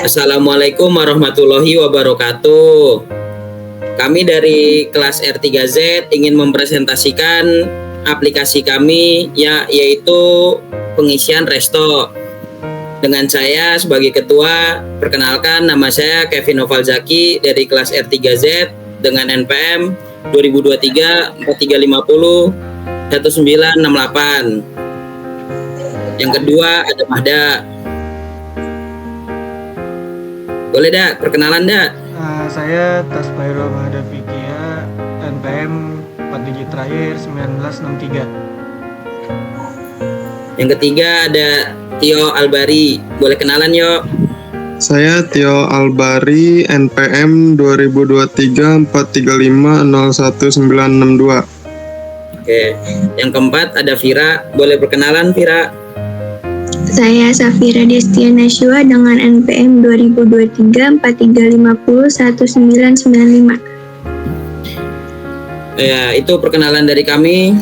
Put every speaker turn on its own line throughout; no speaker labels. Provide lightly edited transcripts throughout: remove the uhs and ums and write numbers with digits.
Assalamualaikum warahmatullahi wabarakatuh. Kami dari kelas R3Z ingin mempresentasikan aplikasi kami yaitu pengisian resto. Dengan saya sebagai ketua, perkenalkan nama saya Kevin Novalzaki dari kelas R3Z dengan NPM 2023 4350 1968. Yang kedua ada Mahda. Boleh dak, perkenalan dak?
Saya Taspairo Mahda Fikia, NPM 4 digit terakhir 1963.
Yang ketiga ada Tio Albari. Boleh kenalan yo?
Saya Tio Albari, NPM 2023 435 01962.
Oke. Yang keempat ada Vira. Boleh perkenalan Vira?
Saya Safira Destia Nashua dengan NPM 2023 4350 1995.
Ya, itu perkenalan dari kami.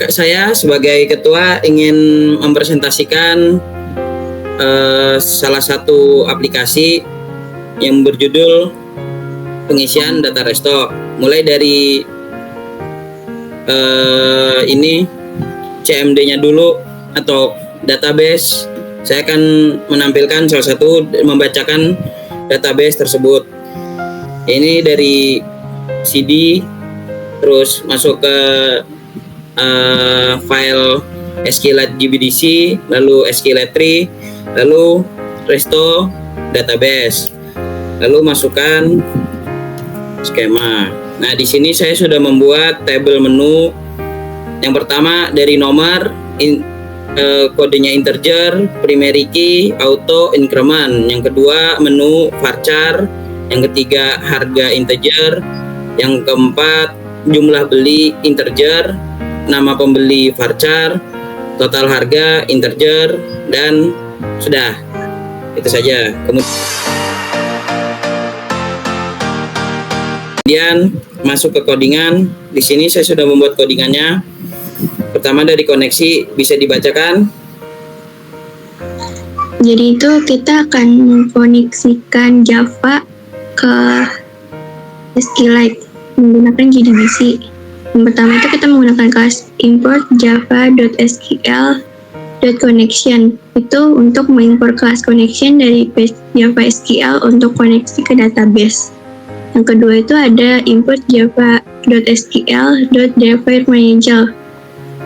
Saya sebagai ketua ingin mempresentasikan salah satu aplikasi yang berjudul pengisian data resto. Mulai dari ini CMD-nya dulu atau database. Saya akan menampilkan salah satu, membacakan database tersebut. Ini dari CD, terus masuk ke file SQLite GBDC, lalu SQLite Tree, lalu resto database, lalu masukkan skema. Nah, di sini saya sudah membuat tabel menu. Yang pertama dari nomor, kodenya integer, primary key, auto, increment. Yang kedua menu varchar. Yang ketiga harga integer. Yang keempat jumlah beli integer, nama pembeli varchar, total harga integer, dan sudah. Itu saja. Kemudian masuk ke codingan. Di sini saya sudah membuat codingannya. Pertama dari koneksi, bisa dibacakan.
Jadi itu kita akan mengkoneksikan Java ke SQLite menggunakan JDBC. Yang pertama itu kita menggunakan kelas import java.sql.connection. Itu untuk mengimport kelas connection dari Java SQL untuk koneksi ke database. Yang kedua itu ada import java.sql.driverManager.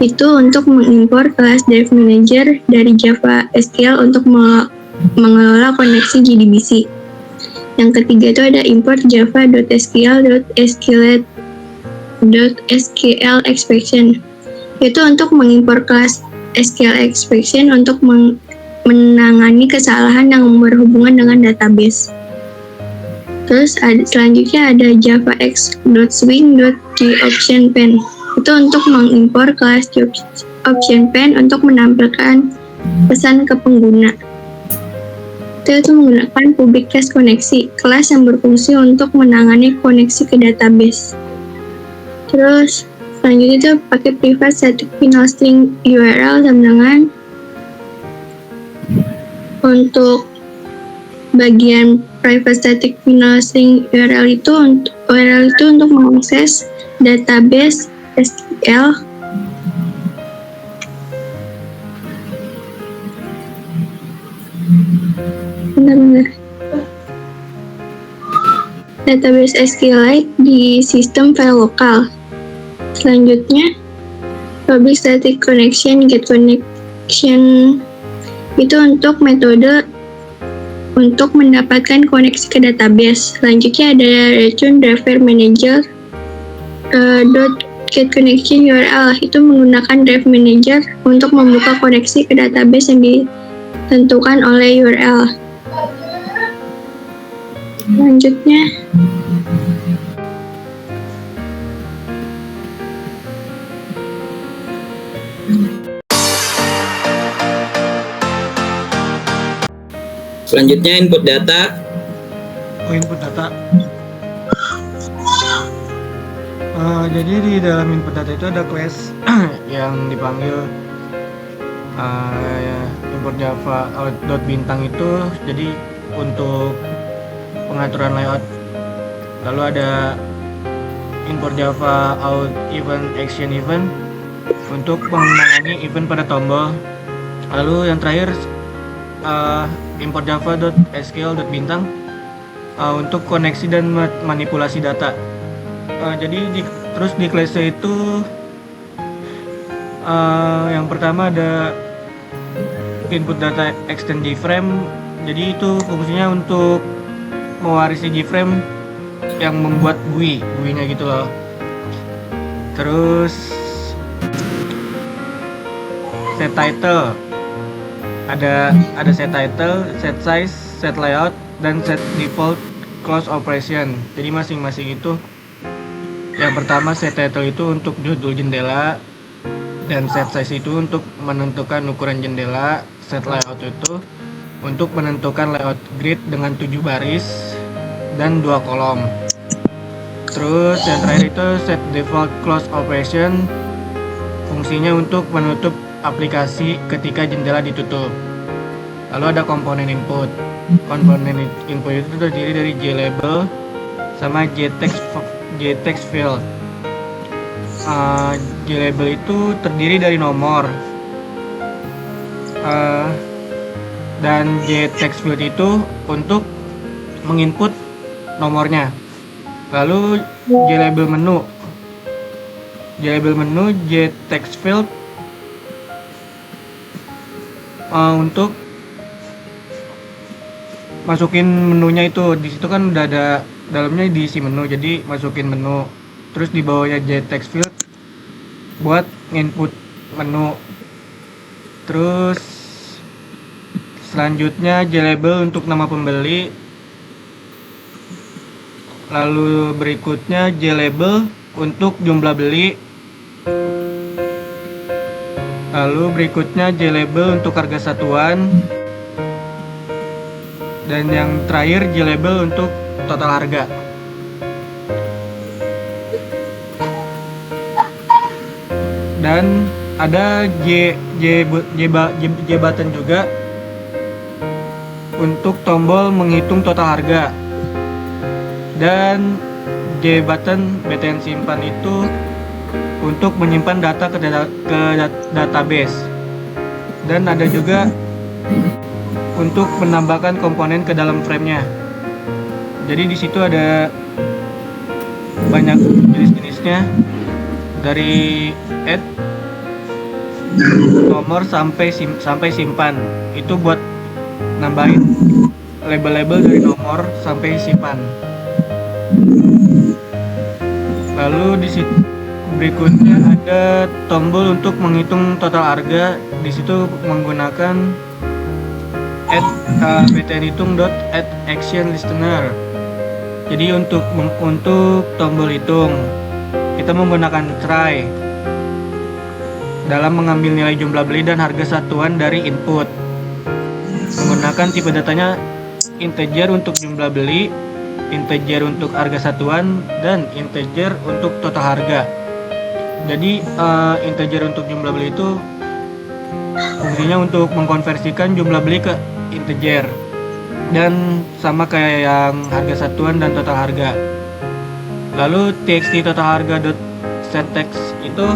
Itu untuk mengimpor kelas Drive Manager dari Java SQL untuk mengelola koneksi JDBC. Yang ketiga itu ada import java.sql.sql expression. Itu untuk mengimpor kelas SQL expression untuk menangani kesalahan yang berhubungan dengan database. Terus selanjutnya ada javax.swing.optionPen. Itu untuk mengimpor kelas optionPen untuk menampilkan pesan ke pengguna. Itu menggunakan public class koneksi, kelas yang berfungsi untuk menangani koneksi ke database. Terus selanjutnya itu pakai private static final string URL sama dengan untuk bagian private static final string URL itu untuk mengakses database SQL database SQLite di sistem file lokal. Selanjutnya public static connection get connection itu untuk metode untuk mendapatkan koneksi ke database. Selanjutnya ada return driver manager get connection URL itu menggunakan drive manager untuk membuka koneksi ke database yang ditentukan oleh URL.
Selanjutnya input data.
Input data. Jadi di dalam input data itu ada class yang dipanggil import Java out.bintang itu. Jadi untuk pengaturan layout. Lalu ada import Java out event action event untuk menangani event pada tombol. Lalu yang terakhir import java.sql.bintang untuk koneksi dan manipulasi data. Jadi terus di class itu yang pertama ada input data extend JFrame. Jadi itu fungsinya untuk mewarisi JFrame yang membuat GUI-nya gitu loh. Terus set title, ada set title, set size, set layout, dan set default close operation. Jadi masing-masing itu, yang pertama set title itu untuk judul jendela, dan set size itu untuk menentukan ukuran jendela. Set layout itu untuk menentukan layout grid dengan 7 baris dan 2 kolom. Terus yang terakhir itu set default close operation, fungsinya untuk menutup aplikasi ketika jendela ditutup. Lalu ada komponen input. Komponen input itu terdiri dari JLabel sama JText field. JLabel itu terdiri dari nomor, dan JText field itu untuk menginput nomornya. Lalu JLabel menu, JText field untuk masukin menunya itu. Di situ kan udah ada dalamnya diisi menu, jadi masukin menu. Terus di bawahnya JText field buat input menu. Terus selanjutnya JLabel untuk nama pembeli. Lalu berikutnya JLabel untuk jumlah beli. Lalu berikutnya JLabel untuk harga satuan. Dan yang terakhir JLabel untuk total harga. Dan ada J button juga untuk tombol menghitung total harga. Dan J button BTN simpan itu untuk menyimpan data ke database. Dan ada juga untuk menambahkan komponen ke dalam frame-nya. Jadi di situ ada banyak jenis-jenisnya, dari add, nomor sampai simpan. Itu buat nambahin label-label dari nomor sampai simpan. Lalu di situ berikutnya ada tombol untuk menghitung total harga. Di situ menggunakan btn hitung.add action listener. Jadi untuk tombol hitung kita menggunakan try dalam mengambil nilai jumlah beli dan harga satuan dari input. Menggunakan tipe datanya integer untuk jumlah beli, integer untuk harga satuan, dan integer untuk total harga. Jadi integer untuk jumlah beli itu fungsinya untuk mengkonversikan jumlah beli ke integer, dan sama kayak yang harga satuan dan total harga. Lalu txt total harga.setText itu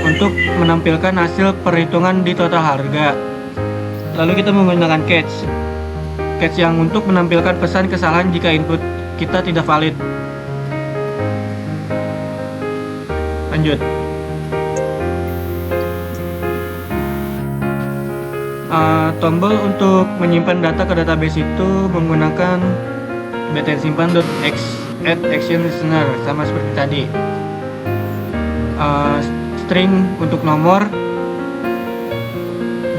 untuk menampilkan hasil perhitungan di total harga. Lalu kita menggunakan catch yang untuk menampilkan pesan kesalahan jika input kita tidak valid. Lanjut. Tombol untuk menyimpan data ke database itu menggunakan btn simpan.add action listener, sama seperti tadi. String untuk nomor,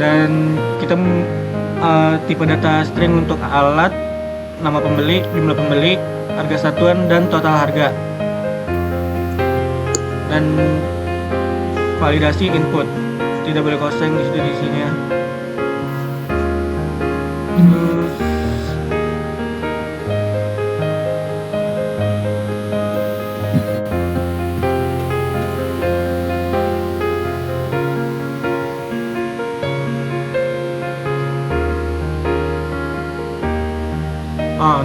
dan kita tipe data string untuk alat, nama pembeli, jumlah pembeli, harga satuan, dan total harga. Dan validasi input, tidak boleh kosong di sini ya. Terus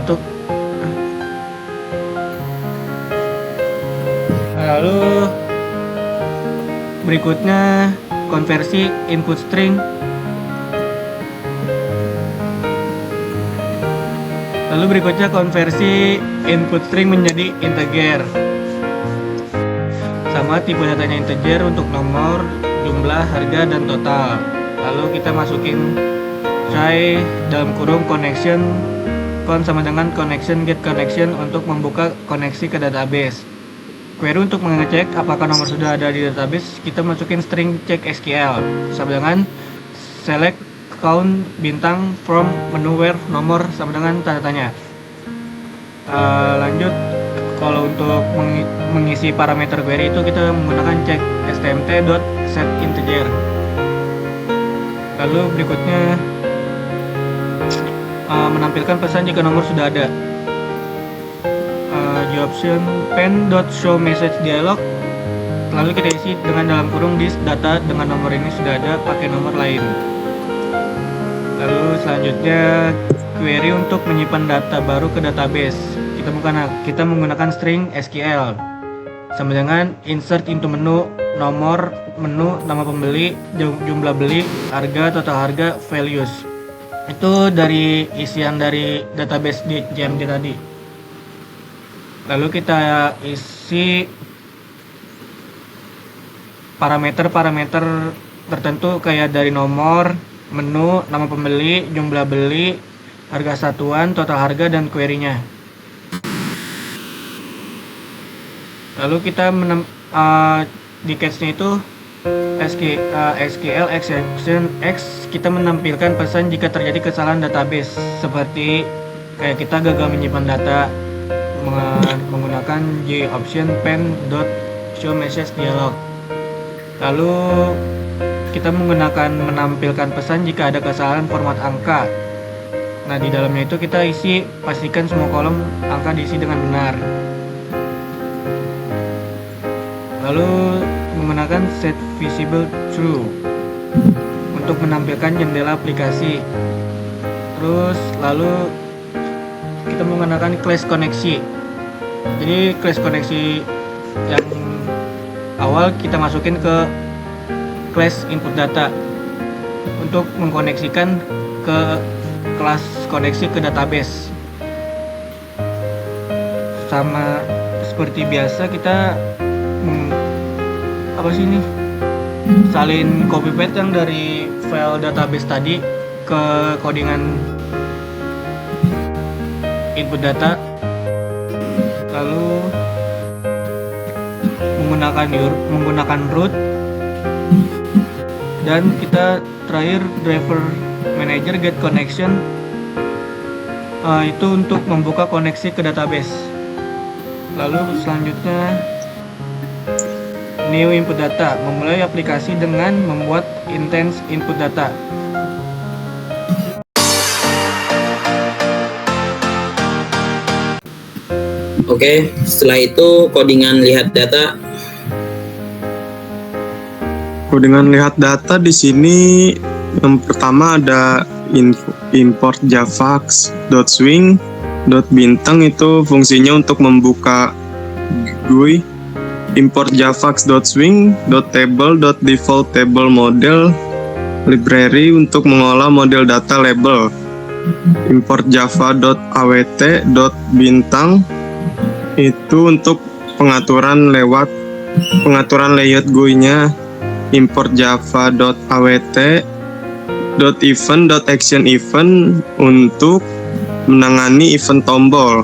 untuk lalu berikutnya konversi input string. Lalu berikutnya konversi input string menjadi integer. Sama tipe datanya integer untuk nomor, jumlah, harga, dan total. Lalu kita masukin try dalam kurung connection con sama dengan connection get connection untuk membuka koneksi ke database. Query untuk mengecek apakah nomor sudah ada di database, kita masukin string check SQL sama dengan select count bintang from menu where nomor sama dengan tanda tanya. Lanjut, kalau untuk mengisi parameter query itu kita menggunakan check stmt.setInteger. Lalu berikutnya menampilkan pesan jika nomor sudah ada. Di option pen.show message dialog, lalu kita isi dengan dalam kurung this data dengan nomor ini sudah ada pakai nomor lain. Lalu selanjutnya query untuk menyimpan data baru ke database, kita menggunakan string SQL sama dengan insert into menu, nomor menu, nama pembeli, jumlah beli, harga, total harga, values. Itu dari isian dari database di JMD tadi. Lalu kita isi parameter-parameter tertentu kayak dari nomor, menu, nama pembeli, jumlah beli, harga satuan, total harga, dan query-nya. Lalu kita di catch-nya itu SQL exception X, kita menampilkan pesan jika terjadi kesalahan database, seperti kayak kita gagal menyimpan data menggunakan J option pen.show message dialog. Lalu kita menampilkan pesan jika ada kesalahan format angka. Nah, di dalamnya itu kita isi pastikan semua kolom angka diisi dengan benar. Lalu menggunakan set visible true untuk menampilkan jendela aplikasi. Terus lalu kita menggunakan class koneksi. Jadi class koneksi yang awal kita masukin ke class input data untuk mengkoneksikan ke kelas koneksi ke database. Sama seperti biasa kita salin copy paste yang dari file database tadi ke codingan input data, lalu menggunakan root, dan kita terakhir driver manager get connection, itu untuk membuka koneksi ke database. Lalu selanjutnya new input data, memulai aplikasi dengan membuat instance input data.
Oke, setelah itu codingan lihat data.
Codingan lihat data di sini yang pertama ada import javax.swing.bintang, itu fungsinya untuk membuka GUI. Import javax.swing.table.default table model library untuk mengolah model data label. Import java.awt.bintang itu untuk pengaturan layout GUI-nya. Import java.awt.event.action event untuk menangani event tombol.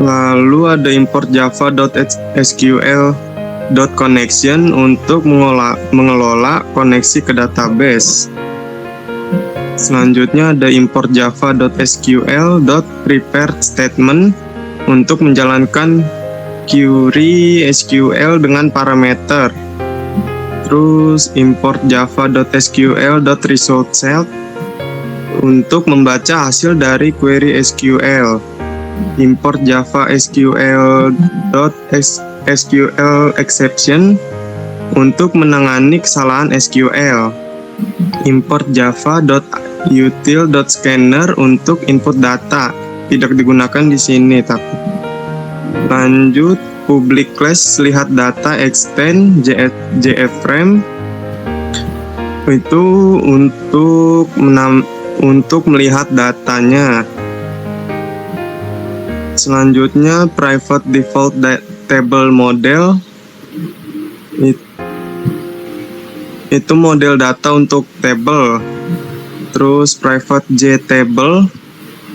Lalu ada import java.sql.connection untuk mengelola koneksi ke database. Selanjutnya ada import java.sql.prepared statement untuk menjalankan query SQL dengan parameter. Terus import java.sql.resultSet untuk membaca hasil dari query SQL. Import java SQL exception untuk menangani kesalahan SQL. Import java.util.scanner untuk input data. tidak digunakan di sini. Tapi lanjut, public class lihat data extend JFrame itu untuk melihat datanya. Selanjutnya private default table model itu model data untuk table. Terus private JTable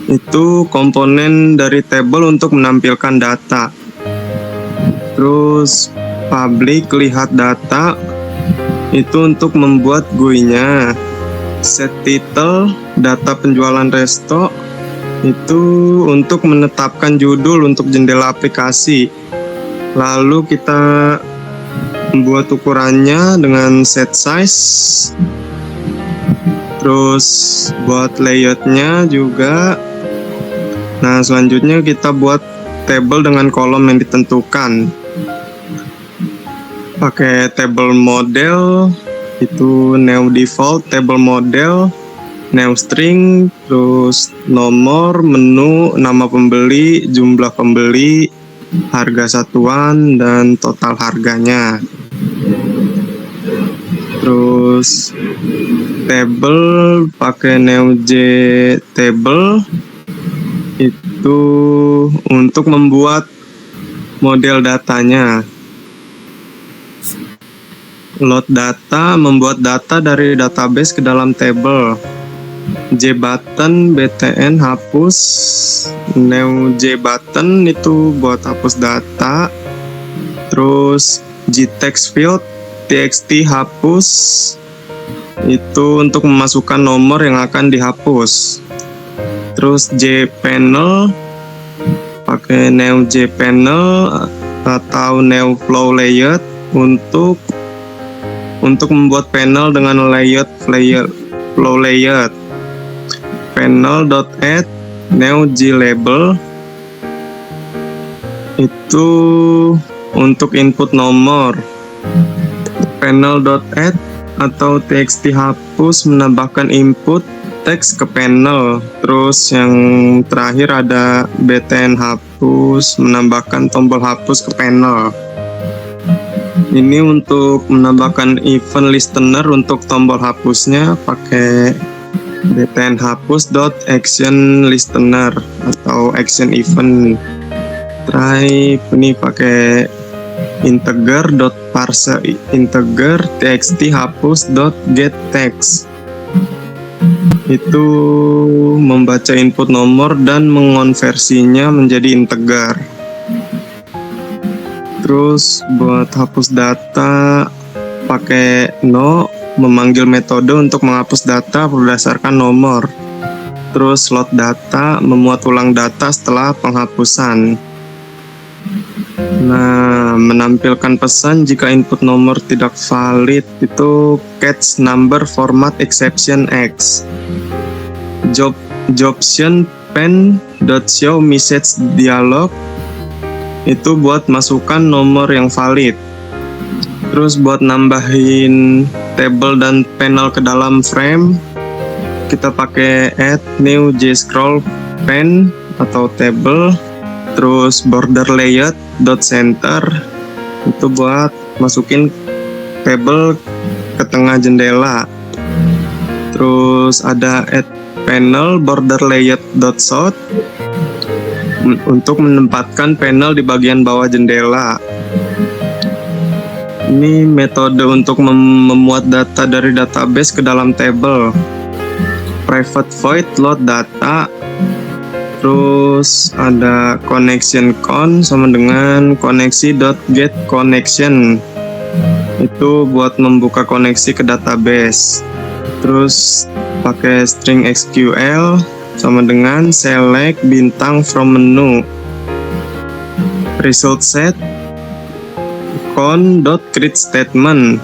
itu komponen dari table untuk menampilkan data. Terus public lihat data itu untuk membuat GUI-nya. Set title data penjualan resto itu untuk menetapkan judul untuk jendela aplikasi. Lalu kita membuat ukurannya dengan set size. Terus buat layoutnya juga. Nah, selanjutnya kita buat table dengan kolom yang ditentukan. Pakai table model itu new default table model, new string, terus nomor, menu, nama pembeli, jumlah pembeli, harga satuan, dan total harganya. Terus table pakai new J table itu untuk membuat model datanya. Load data membuat data dari database ke dalam table. J button btn hapus. New J button itu buat hapus data. Terus J text field txt hapus itu untuk memasukkan nomor yang akan dihapus. Terus J panel pakai new J panel atau new flow layout untuk membuat panel dengan layout flow layout. Panel.add new J label itu untuk input nomor. Panel.add atau txt hapus menambahkan input teks ke panel. Terus yang terakhir ada btn hapus menambahkan tombol hapus ke panel. Ini untuk menambahkan event listener untuk tombol hapusnya pakai btn hapus .action listener atau action event. Try ini pakai integer.parse integer txt hapus .get text itu membaca input nomor dan mengonversinya menjadi integer. Terus buat hapus data pakai no memanggil metode untuk menghapus data berdasarkan nomor. Terus load data memuat ulang data setelah penghapusan. Nah, menampilkan pesan jika input nomor tidak valid itu catch number format exception X. Jobtion pen.show message dialog itu buat masukkan nomor yang valid. Terus buat nambahin table dan panel ke dalam frame kita pakai add new jscroll pen atau table. Terus border layout .center itu buat masukin table ke tengah jendela. Terus ada add panel border layout .south untuk menempatkan panel di bagian bawah jendela. Ini metode untuk memuat data dari database ke dalam table. Private void load data. Terus ada connection con sama dengan koneksi.get connection. Itu buat membuka koneksi ke database. Terus pakai string SQL sama dengan select bintang from menu. Result set con.create statement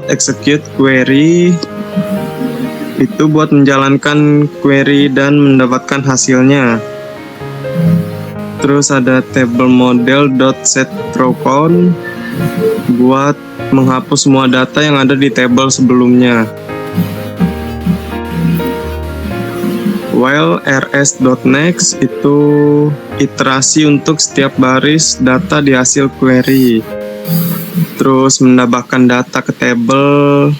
.execute query itu buat menjalankan query dan mendapatkan hasilnya. Terus ada table model .set row count buat menghapus semua data yang ada di table sebelumnya. while rs.next itu iterasi untuk setiap baris data di hasil query. Terus menambahkan data ke table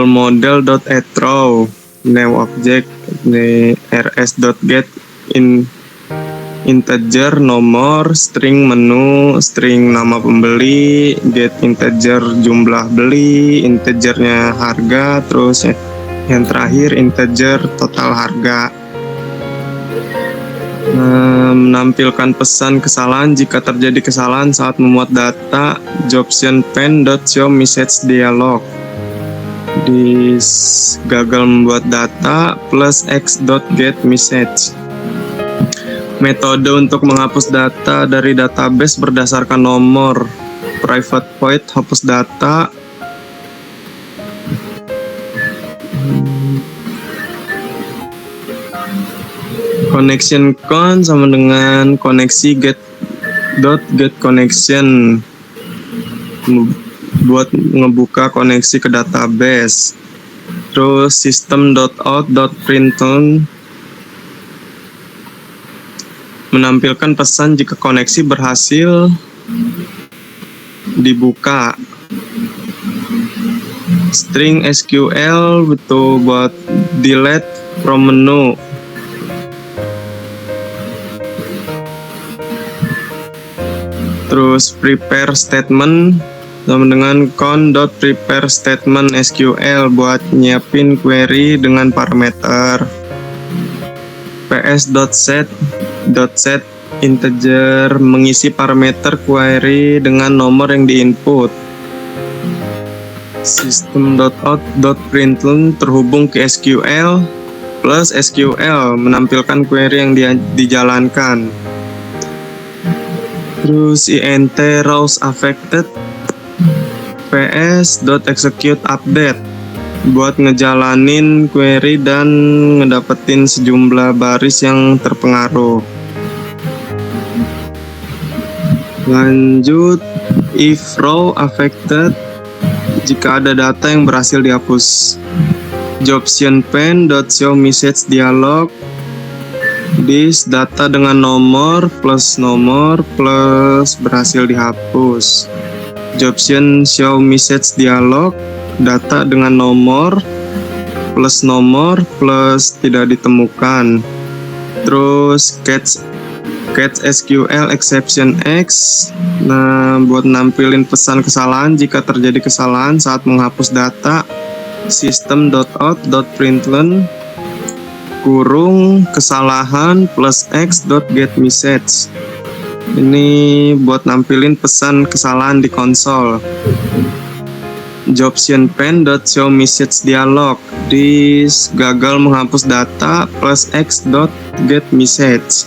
model.athrow, new object rs.get integer nomor, string menu, string nama pembeli, get integer jumlah beli, integernya harga, terus yang terakhir integer total harga. Menampilkan pesan kesalahan jika terjadi kesalahan saat memuat data, jobsonpen.show message dialog. Di gagal membuat data plus x.get message. Metode untuk menghapus data dari database berdasarkan nomor. Private void hapus data. Connection con sama dengan koneksi get connection buat ngebuka koneksi ke database. Terus system.out.println menampilkan pesan jika koneksi berhasil dibuka. String SQL betul buat delete from menu. Terus prepare statement sama dengan con.prepare statement SQL buat nyiapin query dengan parameter. ps.set integer mengisi parameter query dengan nomor yang diinput. System.out.println terhubung ke SQL plus SQL menampilkan query yang dijalankan. Terus int rows affected ps.execute update buat ngejalanin query dan ngedapetin sejumlah baris yang terpengaruh. Lanjut, if row affected jika ada data yang berhasil dihapus. jobsonpen.show message dialog. This data dengan nomor plus berhasil dihapus. Jobson show message dialog, data dengan nomor plus tidak ditemukan. Terus catch SQL exception X. Nah, buat nampilin pesan kesalahan jika terjadi kesalahan saat menghapus data. System.out.println kurung kesalahan plus x.get message. Ini buat nampilin pesan kesalahan di konsol. jobsonpen.show message dialog. This gagal menghapus data plus x.get message.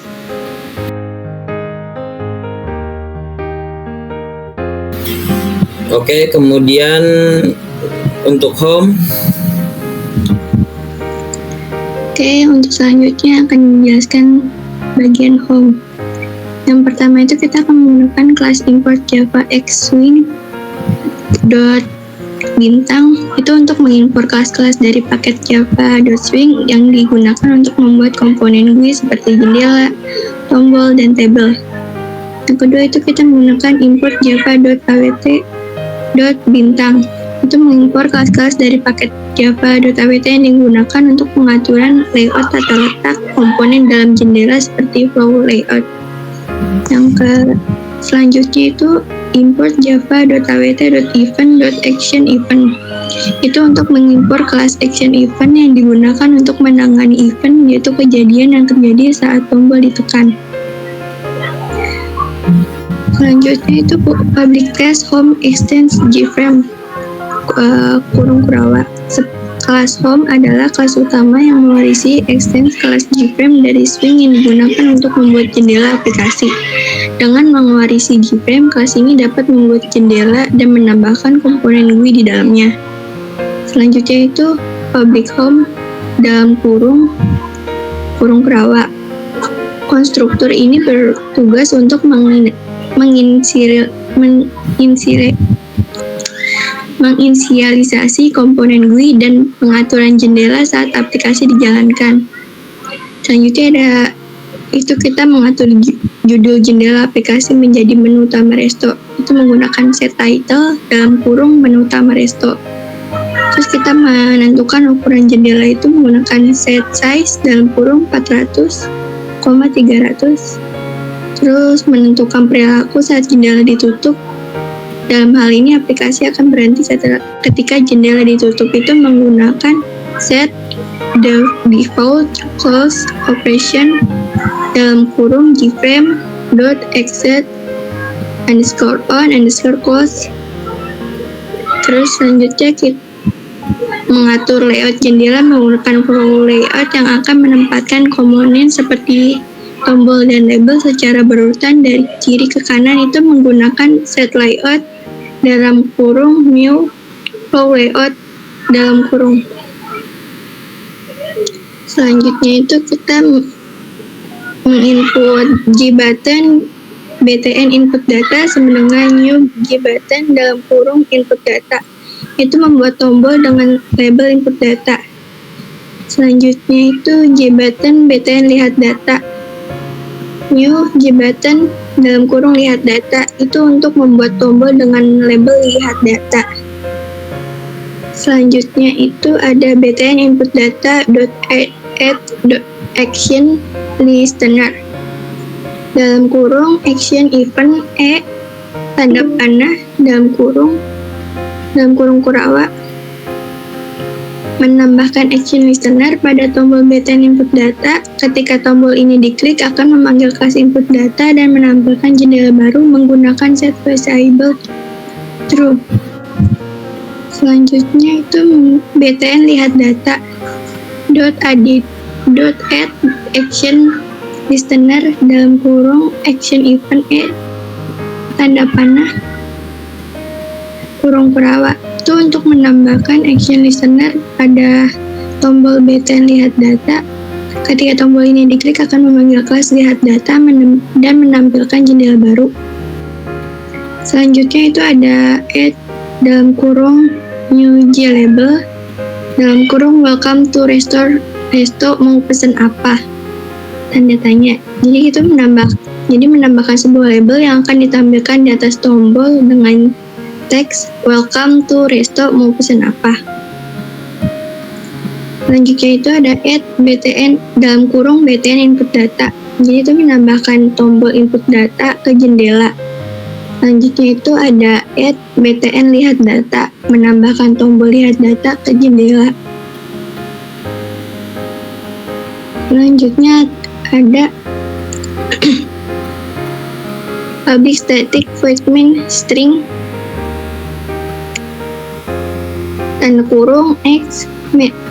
Oke, kemudian untuk home.
Oke, untuk selanjutnya akan menjelaskan bagian home. Yang pertama itu kita akan menggunakan kelas import Java X Swing bintang itu untuk mengimpor kelas-kelas dari paket Java.swing yang digunakan untuk membuat komponen GUI seperti jendela, tombol, dan table. Yang kedua itu kita menggunakan import java.awt.bintang itu mengimpor kelas-kelas dari paket java.awt yang digunakan untuk pengaturan layout tata letak komponen dalam jendela seperti flow layout. Yang selanjutnya itu import java.awt.event.action event itu untuk mengimpor kelas action event yang digunakan untuk menangani event, yaitu kejadian yang terjadi saat tombol ditekan. Selanjutnya itu public test home extends JFrame kurung kurawa. Kelas home adalah kelas utama yang mewarisi extends kelas JFrame dari Swing yang digunakan untuk membuat jendela aplikasi. Dengan mewarisi JFrame, kelas ini dapat membuat jendela dan menambahkan komponen GUI di dalamnya. Selanjutnya itu public home dalam kurung kurawa. Konstruktur ini bertugas menginisialisasi komponen GUI dan pengaturan jendela saat aplikasi dijalankan. Selanjutnya ada itu kita mengatur judul jendela aplikasi menjadi menu utama resto. Itu menggunakan set title dalam kurung menu utama resto. Terus kita menentukan ukuran jendela itu menggunakan set size dalam kurung 400, 300. Terus menentukan perilaku saat jendela ditutup. Dalam hal ini aplikasi akan berhenti ketika jendela ditutup itu menggunakan set default close operation dalam kurung gframe.exit _on_close. Terus selanjutnya kita mengatur layout jendela menggunakan flow layout yang akan menempatkan komponen seperti tombol dan label secara berurutan dari kiri ke kanan itu menggunakan set layout dalam kurung new flow layout dalam kurung. Selanjutnya itu kita menginput Gbutton btn input data sama dengan new Gbutton dalam kurung input data. Itu membuat tombol dengan label input data. Selanjutnya itu Gbutton btn lihat data. New Gbutton dalam kurung lihat data itu untuk membuat tombol dengan label lihat data. Selanjutnya itu ada btn input data add action listener dalam kurung action event tanda panah dalam kurung kurawa menambahkan action listener pada tombol btn input data. Ketika tombol ini diklik akan memanggil kelas input data dan menampilkan jendela baru menggunakan set visible true. Selanjutnya itu btn lihat data add action listener dalam kurung action event tanda panah kurung kurawa itu untuk menambahkan action listener pada tombol btn lihat data. Ketika tombol ini diklik akan memanggil kelas lihat data dan menampilkan jendela baru. Selanjutnya itu ada add dalam kurung new glabel dalam kurung welcome to resto mau pesen apa tanda tanya. Jadi menambahkan sebuah label yang akan ditampilkan di atas tombol dengan teks welcome to resto mau pesen apa. Selanjutnya itu ada add btn dalam kurung btn input data. Jadi itu menambahkan tombol input data ke jendela. Selanjutnya itu ada add btn lihat data, menambahkan tombol lihat data ke jendela. Selanjutnya ada public static void main string tanda kurung x.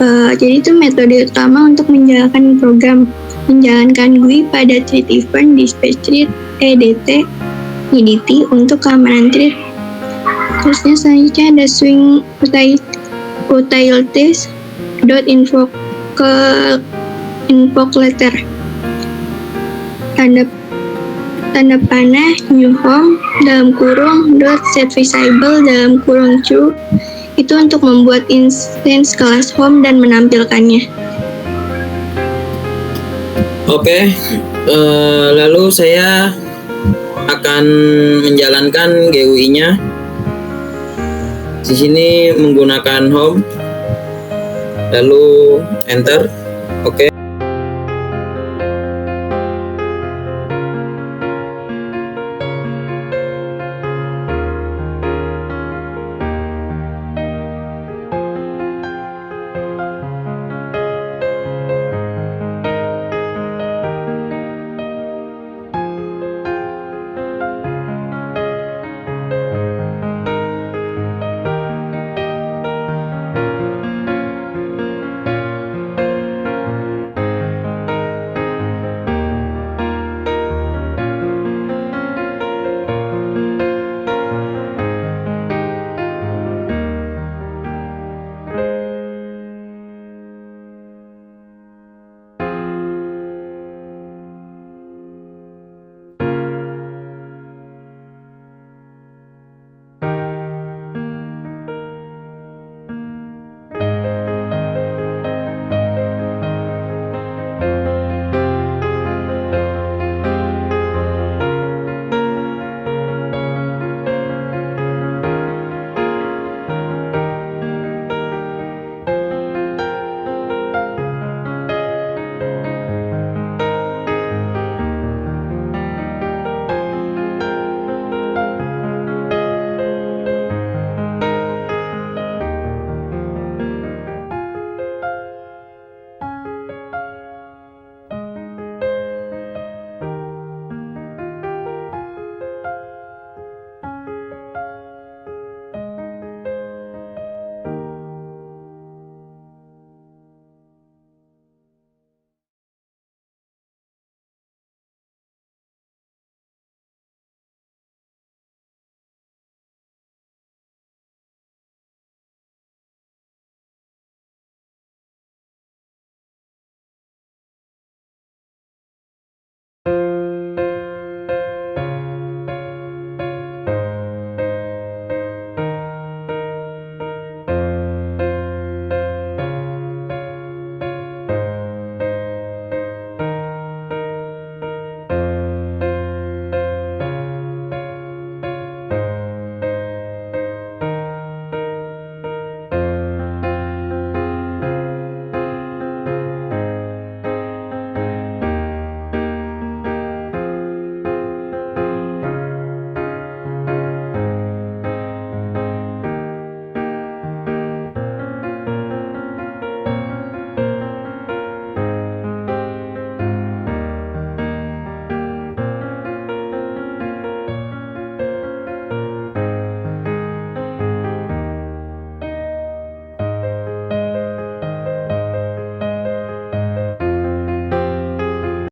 Jadi itu metode utama untuk menjalankan program menjalankan GUI pada thread event dispatch thread edt untuk keamanan thread. Terusnya selanjutnya ada swing utilities invoke letter tanda panah new home dalam kurung set visible dalam kurung true itu untuk membuat instance kelas home dan menampilkannya.
Oke, lalu saya akan menjalankan GUI-nya. Di sini menggunakan home, lalu enter. Oke.